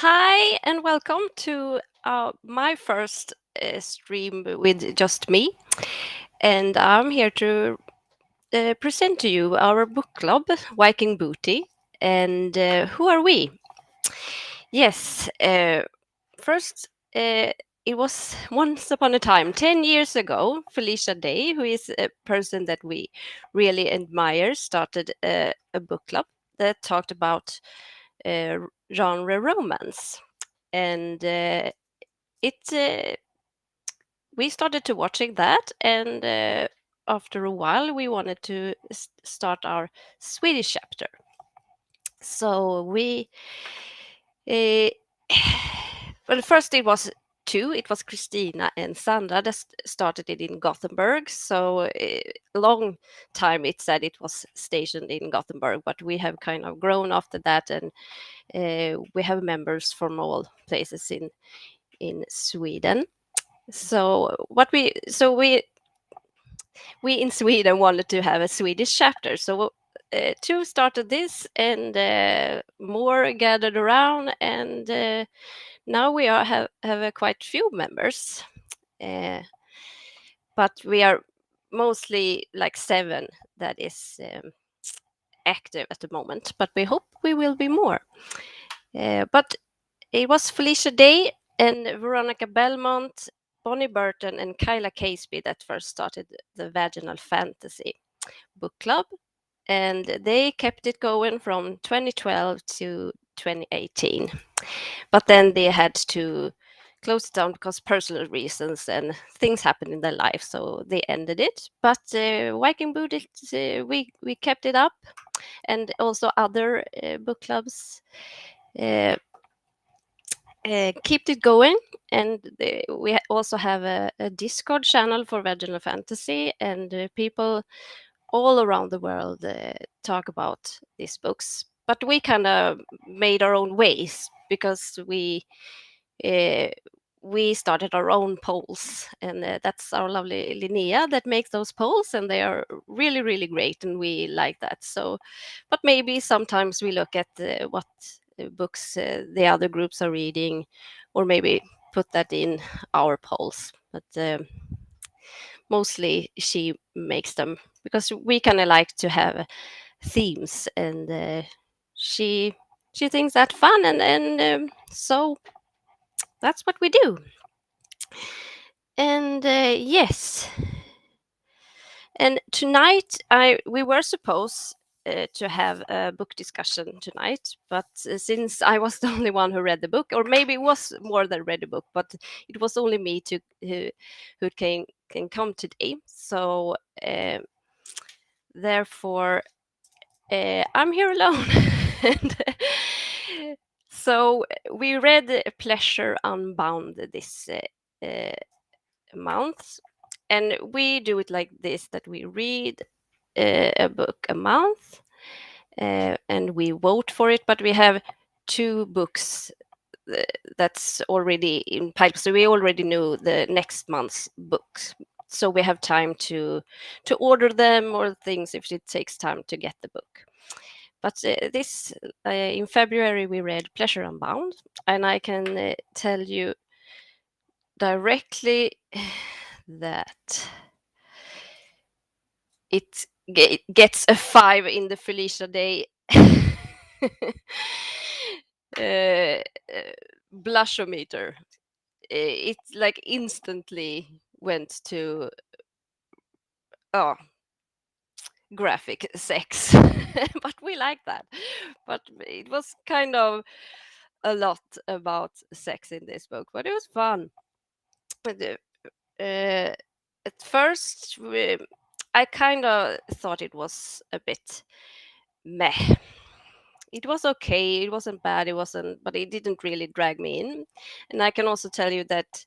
Hi, and welcome to my first stream with just me. And I'm here to present to you our book club, Viking Booty. And who are we? Yes, first, it was once upon a time, 10 years ago, Felicia Day, who is a person that we really admire, started a book club that talked about genre romance. And we started to watching that, and after a while we wanted to start our Swedish chapter. So we uh, well, first it was two. It was Christina and Sandra that started it in Gothenburg. So a long time it said it was stationed in Gothenburg, but we have kind of grown after that, and we have members from all places in Sweden. We in Sweden wanted to have a Swedish chapter. So two started this, and more gathered around, and now we have a quite few members. Uh, but we are mostly like seven that is active at the moment. But we hope we will be more. But it was Felicia Day and Veronica Belmont, Bonnie Burton, and Kyla Caseby that first started the Vaginal Fantasy book club, and they kept it going from 2012 to 2018. But then they had to close it down because personal reasons and things happened in their life, so they ended it. But Viking Booty, we kept it up, and also other book clubs kept it going. And we also have a Discord channel for Vaginal Fantasy, and people all around the world talk about these books. But we kind of made our own ways because uh, we started our own polls, and that's our lovely Linnea that makes those polls, and they are really, really great, and we like that. So, but maybe sometimes we look at what books the other groups are reading, or maybe put that in our polls. But mostly she makes them because we kind of like to have themes, and she thinks that fun, and so that's what we do. And yes, and tonight we were supposed to have a book discussion tonight, but since I was the only one who read the book, or maybe it was more than read the book, but it was only me who can come today. So therefore, I'm here alone. And, so we read Pleasure Unbound this month, and we do it like this: that we read a book a month, and we vote for it. But we have two books that's already in pipe, so we already know the next month's books, so we have time to order them or things if it takes time to get the book. But this in February we read Pleasure Unbound, and I can tell you directly that it gets a 5 in the Felicia Day uh, blushometer. It like instantly went to graphic sex. But we like that. But it was kind of a lot about sex in this book, but it was fun. But, at first, I kind of thought it was a bit meh. it was okay. It wasn't bad. It wasn't, but it didn't really drag me in. And I can also tell you that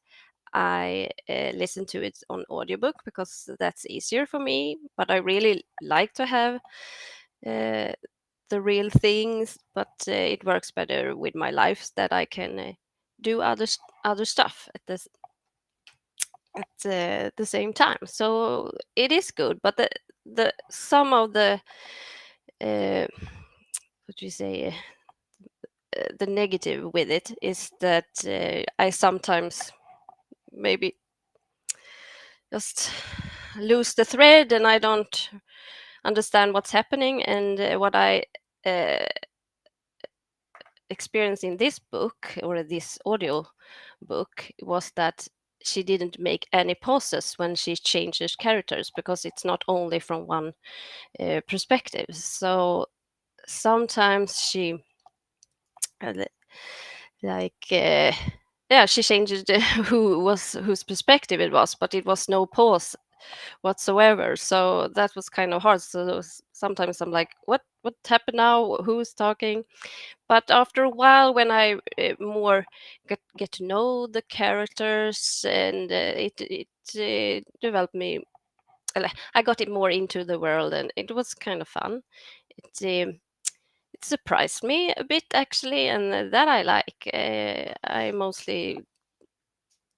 I listen to it on audiobook because that's easier for me. But I really like to have uh, the real things, but it works better with my life that I can do other stuff at the same time. So it is good, but the some of the what do you say the negative with it is that I sometimes maybe just lose the thread and I don't understand what's happening. And what I uh, experienced in this book or this audio book was that she didn't make any pauses when she changes characters because it's not only from one perspective. So sometimes she uh, like yeah, she changed whose perspective it was, but it was no pause whatsoever. So that was kind of hard. So sometimes I'm like, what happened now? Who's talking? But after a while, when I more get to know the characters, and it developed me. I got it more into the world, and it was kind of fun. It surprised me a bit actually, and that I like. I mostly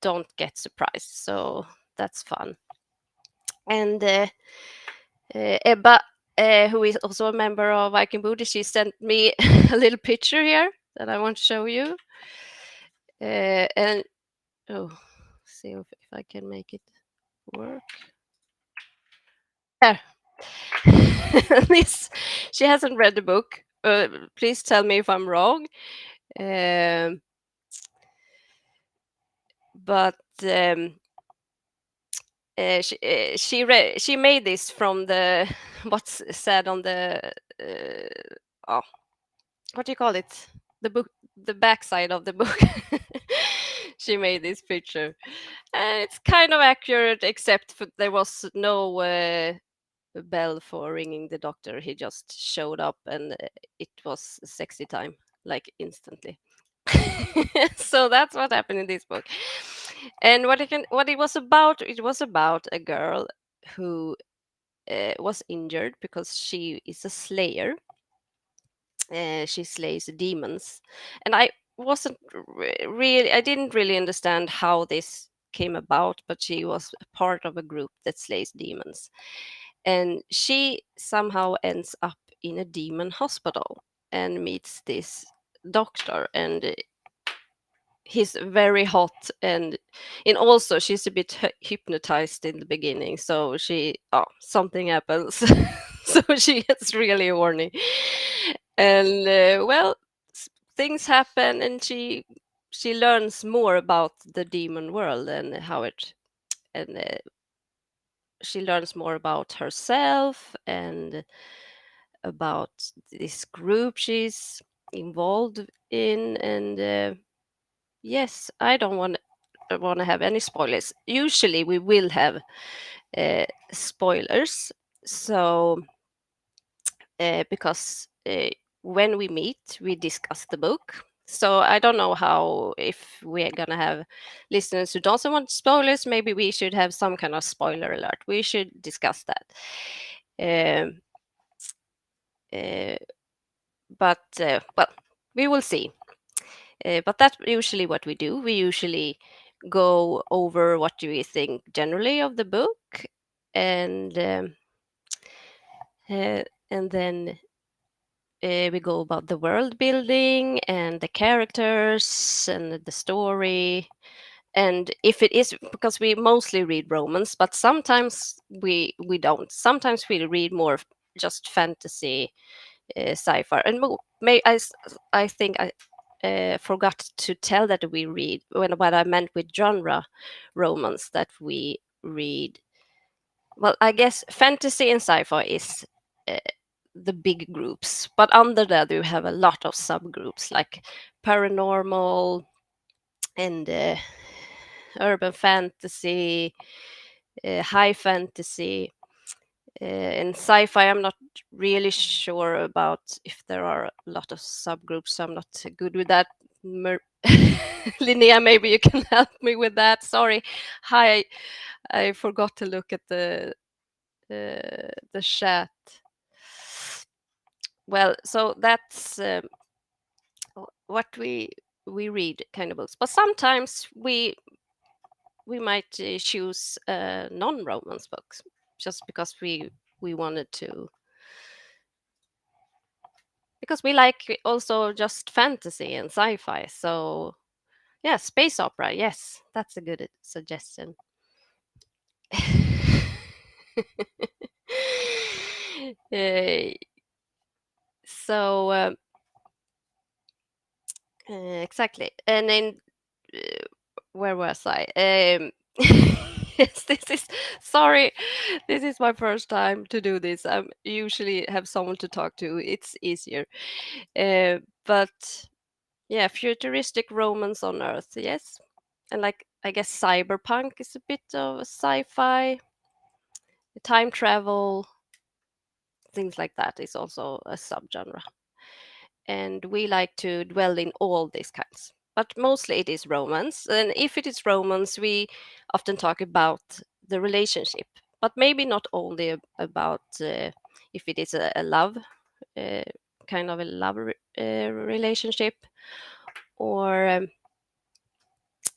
don't get surprised, so that's fun. And Ebba, who is also a member of Viking Booty, she sent me a little picture here that I want to show you. And oh, see if I can make it work. There. This, she hasn't read the book. Please tell me if I'm wrong. Um, but she made this from the what's said on the oh, what do you call it, the book, the backside of the book. She made this picture, and it's kind of accurate except for there was no bell for ringing the doctor. He just showed up and it was sexy time like instantly. So that's what happened in this book. And what it was about a girl who was injured because she is a slayer. She slays demons, and I wasn't really, I didn't really understand how this came about, but she was a part of a group that slays demons, and she somehow ends up in a demon hospital and meets this doctor, and he's very hot, and also she's a bit hypnotized in the beginning, so she oh, something happens. So she gets really horny, and well, things happen, and she learns more about the demon world and how it, and she learns more about herself and about this group she's involved in. And yes, I don't want to have any spoilers. Usually we will have spoilers, so because when we meet we discuss the book. So I don't know how, if we're gonna have listeners who don't want spoilers, maybe we should have some kind of spoiler alert. We should discuss that. um, uh, but well, we will see. But that's usually what we do. We usually go over what do we think generally of the book, and and then we go about the world building and the characters and the story. And if it is, because we mostly read romance, but sometimes we don't. Sometimes we read more just fantasy, sci-fi, and I think I forgot to tell that we read, when what I meant with genre romance, that we read, well, I guess fantasy and sci-fi is uh, the big groups, but under that we have a lot of subgroups like paranormal and urban fantasy, high fantasy, In sci-fi, I'm not really sure about if there are a lot of subgroups, so I'm not good with that. Linnea, maybe you can help me with that. Sorry. Hi, I forgot to look at the chat. Well, so that's what we read kind of books, but sometimes we might choose non-romance books just because we wanted to, because we like also just fantasy and sci-fi. So yeah, space opera, yes, that's a good suggestion. Uh, so exactly, and then uh, where was I? Yes, this is, sorry, this is my first time to do this. I usually have someone to talk to. It's easier. But yeah, futuristic romance on Earth, yes. And like, I guess cyberpunk is a bit of a sci-fi. Time travel, things like that is also a subgenre. And we like to dwell in all these kinds. But mostly it is romance. And if it is romance, we often talk about the relationship, but maybe not only about if it is a love, uh, kind of a love relationship, or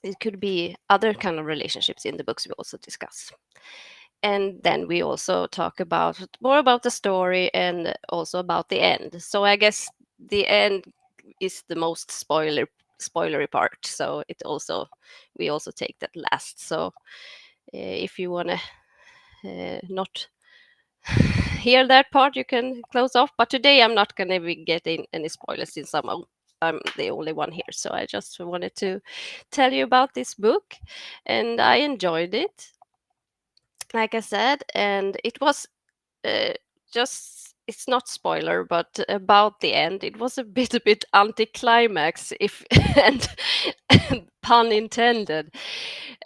it could be other kind of relationships in the books we also discuss. And then we also talk about more about the story and also about the end. So I guess the end is the most spoilery part. So it also, we also take that last. So if you want to not hear that part, you can close off. But today I'm not going to be getting any spoilers since I'm the only one here. So I just wanted to tell you about this book, and I enjoyed it, like I said, and it was uh, just, it's not spoiler, but about the end, it was a bit anticlimax, if and pun intended.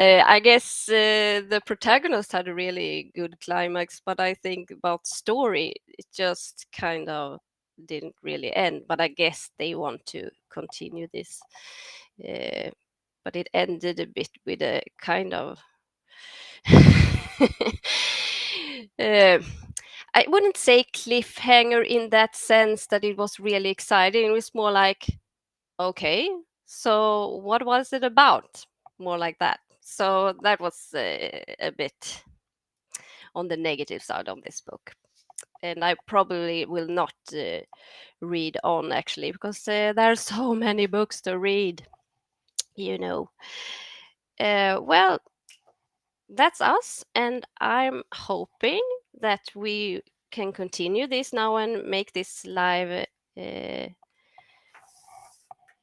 I guess the protagonist had a really good climax, but I think about story, it just kind of didn't really end. But I guess they want to continue this. Uh, but it ended a bit with a kind of uh, I wouldn't say cliffhanger in that sense that it was really exciting. It was more like, okay, so what was it about? More like that. So that was a bit on the negative side of this book. And I probably will not read on, actually, because there are so many books to read, you know. Well, that's us, and I'm hoping that we can continue this now and make this live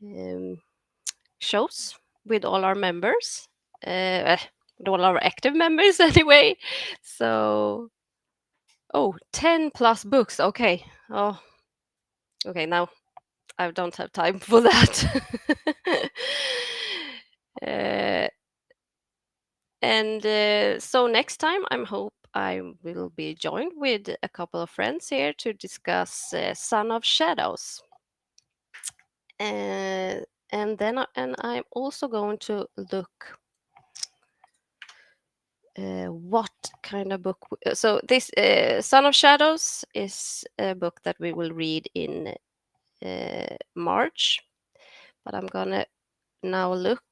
um, shows with all our members, with all our active members anyway. So, oh, 10 plus books. Okay. Oh, okay. Now I don't have time for that. uh, And so next time, I hope I will be joined with a couple of friends here to discuss Son of Shadows. Uh, and then and I'm also going to look what kind of book. So this Son of Shadows is a book that we will read in March. But I'm gonna now look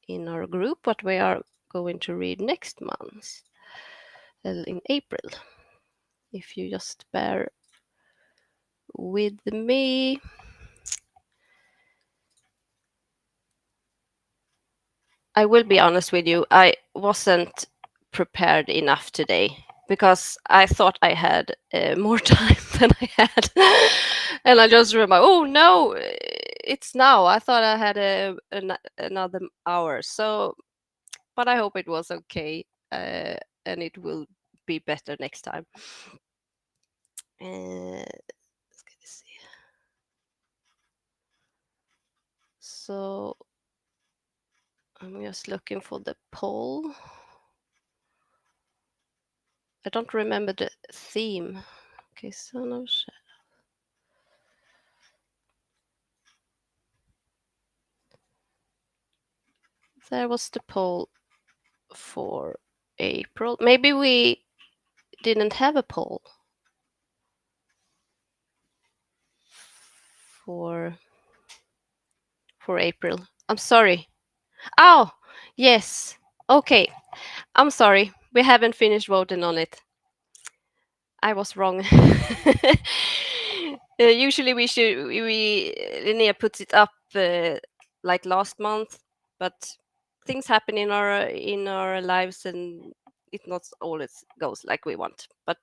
in our group what we are going to read next month, in April. If you just bear with me. I will be honest with you, I wasn't prepared enough today because I thought I had more time than I had. And I just remember, oh no, it's now. I thought I had another hour. So, but I hope it was okay, and it will be better next time. Let's see. So I'm just looking for the poll. I don't remember the theme. Okay, Son of Shadows. There was the poll for April. Maybe we didn't have a poll for April. I'm sorry. Oh, yes. Okay. I'm sorry. We haven't finished voting on it. I was wrong. Usually we Linnea puts it up like last month, but things happen in our lives, and it not always goes like we want. But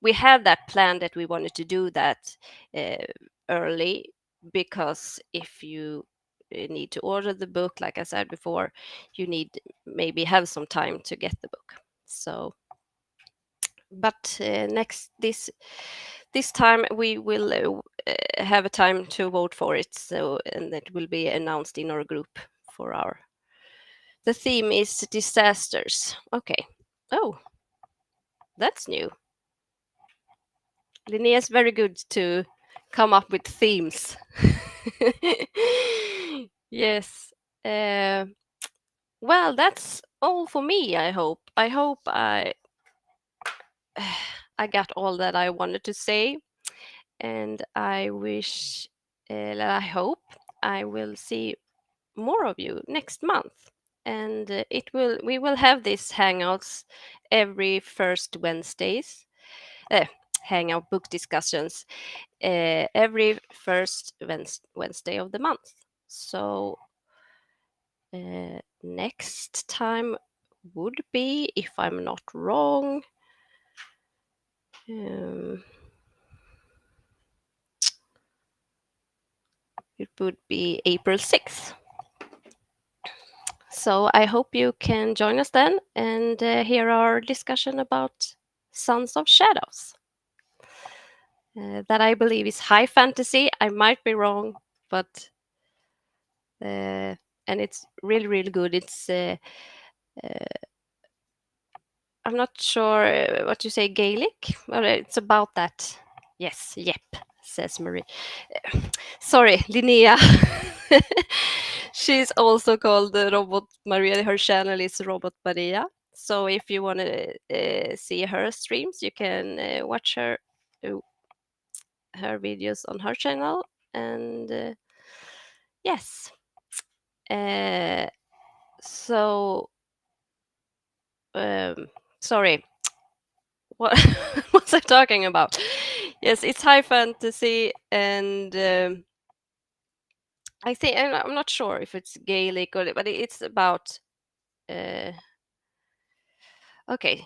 we had that plan that we wanted to do that uh, early, because if you need to order the book, like I said before, you need maybe have some time to get the book. So but next this time we will have a time to vote for it, so and it will be announced in our group for our the theme is disasters. Okay. Oh, that's new. Linnea is very good to come up with themes. Yes. uh, well, that's all for me. I hope I got all that I wanted to say, and I wish, I hope I will see more of you next month. And we will have these hangouts every first Wednesdays, uh, hangout book discussions every first Wednesday of the month. So next time would be, if I'm not wrong, um, it would be April 6th. So I hope you can join us then and hear our discussion about Sons of Shadows. That I believe is high fantasy. I might be wrong, but and it's really really good. It's I'm not sure what you say, Gaelic, but it's about that. Yes, yep, says Marie. Sorry, Linnea. She's also called Robot Maria. Her channel is Robot Maria. So if you want to see her streams, you can watch uh, her videos on her channel. And yes, uh, so um, sorry, what was I talking about? Yes, it's high fantasy, and I think I'm not sure if it's Gaelic or, but it's about. Uh, okay,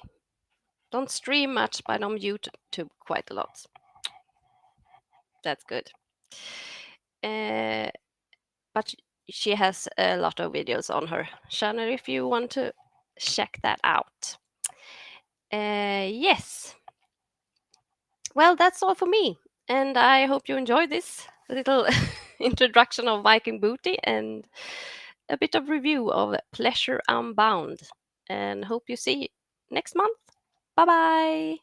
don't stream much, but on YouTube quite a lot. That's good. Uh, but she has a lot of videos on her channel if you want to check that out. Yes. Well, that's all for me. And I hope you enjoyed this little introduction of Viking Booty and a bit of review of Pleasure Unbound. And hope you see you next month. Bye bye.